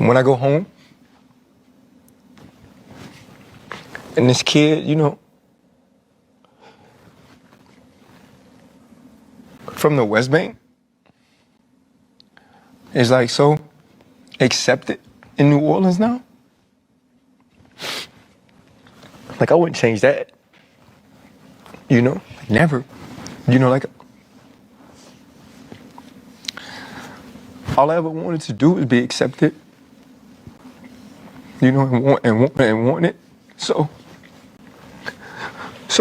when I go home, and this kid, you know, from the West Bank is like so accepted in New Orleans now. Like I wouldn't change that. You know, never. You know, like all I ever wanted to do was be accepted. You know, and want it. So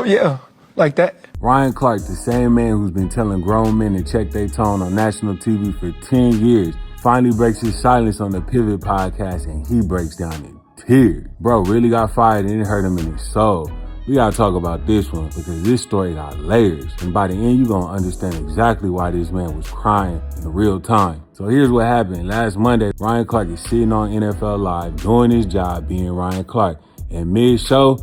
yeah, like that. Ryan Clark, the same man who's been telling grown men to check their tone on national TV for 10 years, finally breaks his silence on the Pivot podcast and he breaks down in tears. Bro really got fired and it hurt him in his soul. We gotta talk about this one because this story got layers. And by the end, you're gonna understand exactly why this man was crying in real time. So here's what happened. Last Monday, Ryan Clark is sitting on NFL Live doing his job being Ryan Clark. And mid-show,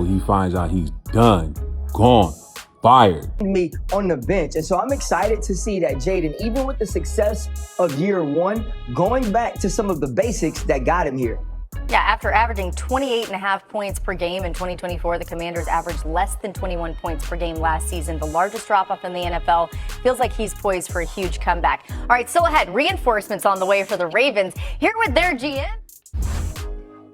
he finds out he's done, gone, fired. Me on the bench. And so I'm excited to see that Jaden, even with the success of year one, going back to some of the basics that got him here. Yeah, after averaging 28.5 points per game in 2024, the Commanders averaged less than 21 points per game last season, the largest drop-off in the NFL. Feels like he's poised for a huge comeback. All right, still ahead, reinforcements on the way for the Ravens. Here with their GM.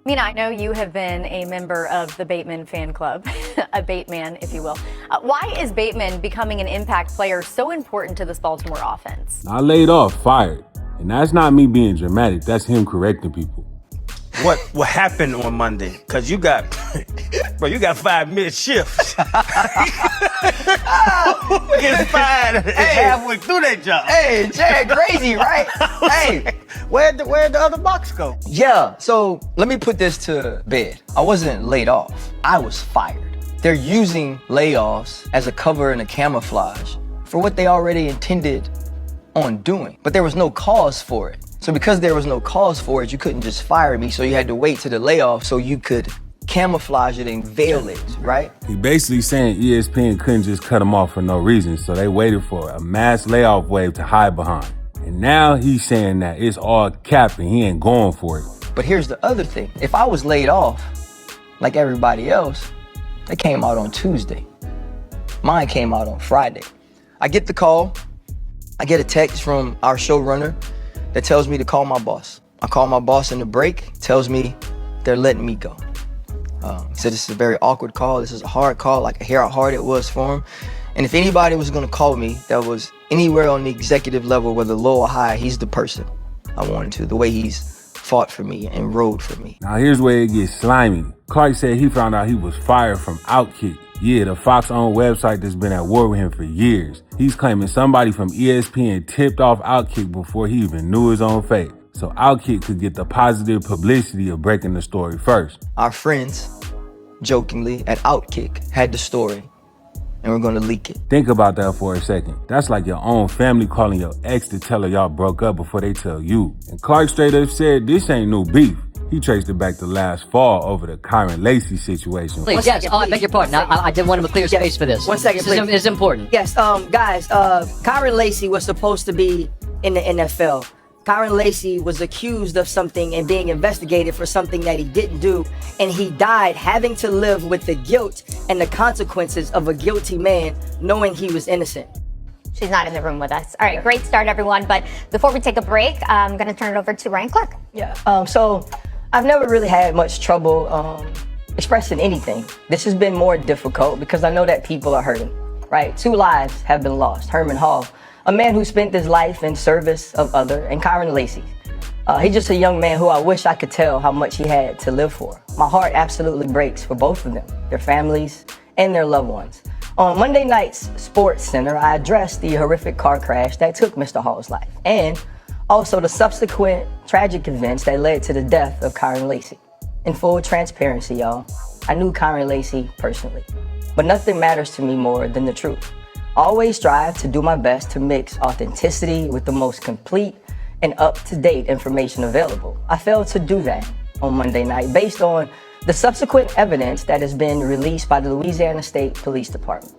Mina, I know you have been a member of the Bateman fan club, a Bateman, if you will. Why is Bateman becoming an impact player so important to this Baltimore offense? I laid off, fired. And that's not me being dramatic. That's him correcting people. What happened on Monday? Because you got 5 mid-shifts. Getting fired halfway through that job. Hey, Jared, crazy, right? Hey, where'd the other box go? Yeah, so let me put this to bed. I wasn't laid off. I was fired. They're using layoffs as a cover and a camouflage for what they already intended on doing. But there was no cause for it. So because there was no cause for it, you couldn't just fire me. So you had to wait to the layoff so you could camouflage it and veil it, right? He basically saying ESPN couldn't just cut him off for no reason. So they waited for a mass layoff wave to hide behind. And now he's saying that it's all cap and he ain't going for it. But here's the other thing. If I was laid off, like everybody else, they came out on Tuesday. Mine came out on Friday. I get the call. I get a text from our showrunner that tells me to call my boss. I call my boss in the break, tells me they're letting me go. He said this is a very awkward call. This is a hard call. I could hear how hard it was for him. And if anybody was gonna call me that was anywhere on the executive level, whether low or high, he's the person I wanted to, the way he's fought for me and rode for me. Now here's where it gets slimy. Clark said he found out he was fired from Outkick. Yeah, the Fox-owned website that's been at war with him for years. He's claiming somebody from ESPN tipped off Outkick before he even knew his own fate. So Outkick could get the positive publicity of breaking the story first. Our friends, jokingly, at Outkick had the story, and we're gonna leak it. Think about that for a second. That's like your own family calling your ex to tell her y'all broke up before they tell you. And Clark straight up said this ain't new beef. He traced it back to last fall over the Kyron Lacey situation. Please, yes, I beg your pardon. I did want him to clear space for this. 1 second, please. It's important. Yes, guys, Kyron Lacey was supposed to be in the NFL. Kyron Lacey was accused of something and being investigated for something that he didn't do, and he died having to live with the guilt and the consequences of a guilty man knowing he was innocent. She's not in the room with us. All right, great start, everyone. But before we take a break, I'm going to turn it over to Ryan Clark. Yeah, so I've never really had much trouble expressing anything. This has been more difficult because I know that people are hurting, right? 2 lives have been lost. Herman Hall, a man who spent his life in service of other, and Kyron Lacey. He's just a young man who I wish I could tell how much he had to live for. My heart absolutely breaks for both of them, their families, and their loved ones. On Monday night's Sports Center, I addressed the horrific car crash that took Mr. Hall's life, and also the subsequent tragic events that led to the death of Kyron Lacey. In full transparency, y'all, I knew Kyron Lacey personally, but nothing matters to me more than the truth. I always strive to do my best to mix authenticity with the most complete and up-to-date information available. I failed to do that on Monday night based on the subsequent evidence that has been released by the Louisiana State Police Department.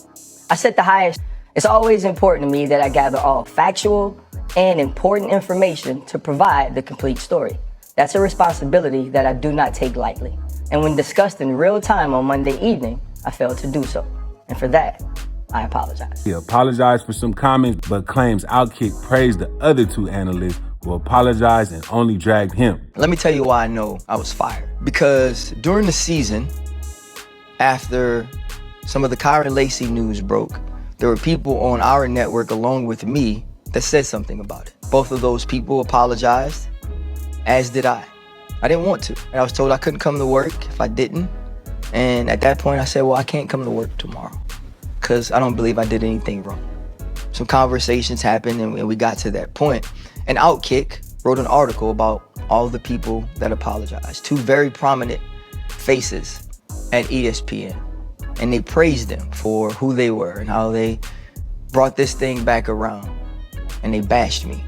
I set the highest. It's always important to me that I gather all factual and important information to provide the complete story. That's a responsibility that I do not take lightly. And when discussed in real time on Monday evening, I failed to do so. And for that, I apologize. He apologized for some comments, but claims Outkick praised the other two analysts who apologized and only dragged him. Let me tell you why I know I was fired. Because during the season, after some of the Kyron Lacey news broke, there were people on our network along with me that said something about it. Both of those people apologized, as did I. I didn't want to. I was told I couldn't come to work if I didn't. And at that point I said, well, I can't come to work tomorrow because I don't believe I did anything wrong. Some conversations happened and we got to that point. And Outkick wrote an article about all the people that apologized. Two very prominent faces at ESPN. And they praised them for who they were and how they brought this thing back around. And they bashed me.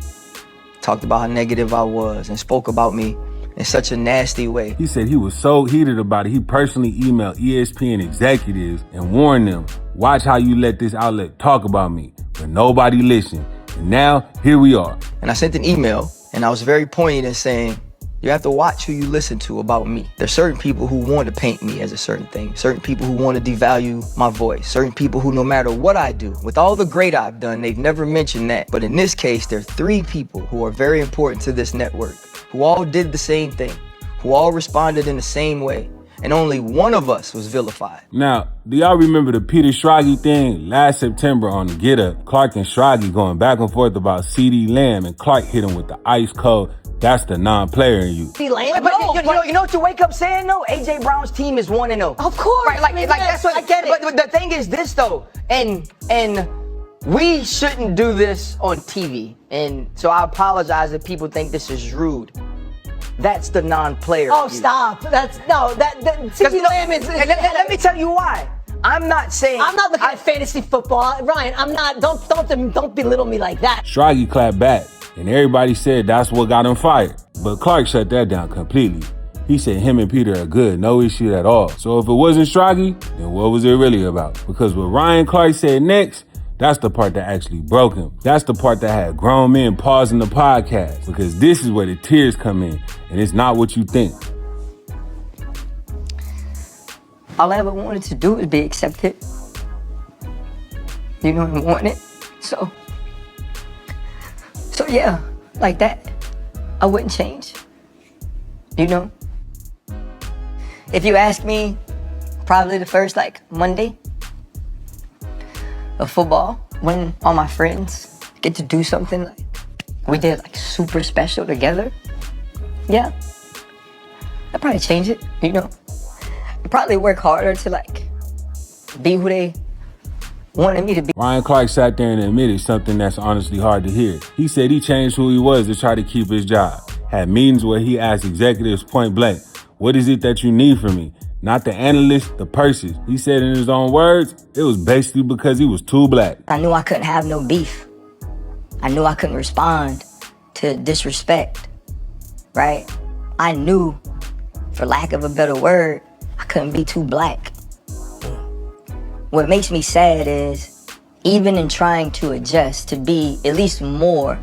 Talked about how negative I was and spoke about me in such a nasty way. He said he was so heated about it, he personally emailed ESPN executives and warned them, watch how you let this outlet talk about me. But nobody listened. And now, here we are. And I sent an email, and I was very poignant in saying, you have to watch who you listen to about me. There's certain people who want to paint me as a certain thing, certain people who want to devalue my voice, certain people who no matter what I do, with all the great I've done, they've never mentioned that. But in this case, there are three people who are very important to this network, who all did the same thing, who all responded in the same way, and only one of us was vilified. Now, do y'all remember the Peter Schrage thing last September on the Get Up? Clark and Schrage going back and forth about CD Lamb, and Clark hit him with the ice cold, that's the non-player in you. You know what you wake up saying though? AJ Brown's team is 1-0. Of course. Right, like that's what I get it. But the thing is this though, and we shouldn't do this on TV. And so I apologize if people think this is rude. That's the non-player. Oh, stop. CD Lamb is. Let me tell you why. I'm not looking at fantasy football, Ryan. I'm not. Don't belittle me like that. Schrage clapped back, and everybody said that's what got him fired. But Clark shut that down completely. He said him and Peter are good, no issue at all. So if it wasn't Schrage, then what was it really about? Because what Ryan Clark said next, that's the part that actually broke him. That's the part that had grown men pausing the podcast. Because this is where the tears come in, and it's not what you think. All I ever wanted to do is be accepted. You know, I want it. So yeah, like that, I wouldn't change. You know? If you ask me, probably the first Monday of football, when all my friends get to do something we did super special together. Yeah, I'd probably change it, you know? I'd probably work harder to be who they wanted me to be. Ryan Clark sat there and admitted something that's honestly hard to hear. He said he changed who he was to try to keep his job. Had meetings where he asked executives point blank, what is it that you need from me? Not the analysts, the purses. He said in his own words, it was basically because he was too black. I knew I couldn't have no beef. I knew I couldn't respond to disrespect, right? I knew, for lack of a better word, I couldn't be too black. What makes me sad is, even in trying to adjust to be at least more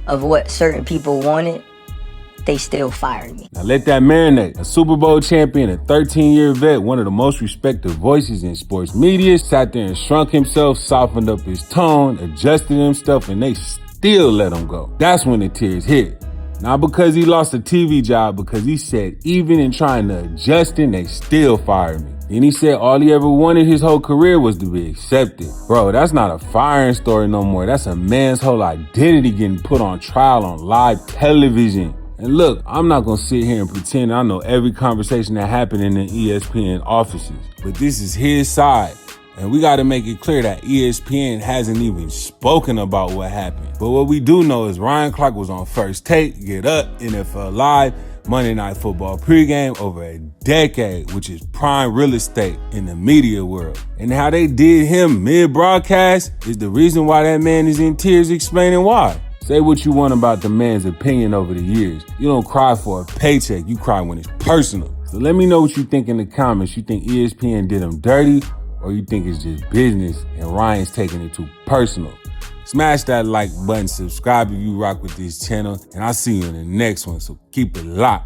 of what certain people wanted, they still fired me. Now let that marinate. A Super Bowl champion, a 13-year vet, one of the most respected voices in sports media, sat there and shrunk himself, softened up his tone, adjusted himself, and they still let him go. That's when the tears hit. Not because he lost a TV job, because he said even in trying to adjust him, they still fired me. Then he said all he ever wanted his whole career was to be accepted. Bro, that's not a firing story no more. That's a man's whole identity getting put on trial on live television. And look, I'm not gonna sit here and pretend I know every conversation that happened in the ESPN offices, but this is his side. And we gotta make it clear that ESPN hasn't even spoken about what happened. But what we do know is Ryan Clark was on First Take, Get Up, NFL Live, Monday Night Football pregame over a decade, which is prime real estate in the media world. And how they did him mid-broadcast is the reason why that man is in tears explaining why. Say what you want about the man's opinion over the years. You don't cry for a paycheck, you cry when it's personal. So let me know what you think in the comments. You think ESPN did him dirty, or you think it's just business and Ryan's taking it too personal? Smash that like button, subscribe if you rock with this channel, and I'll see you in the next one, so keep it locked.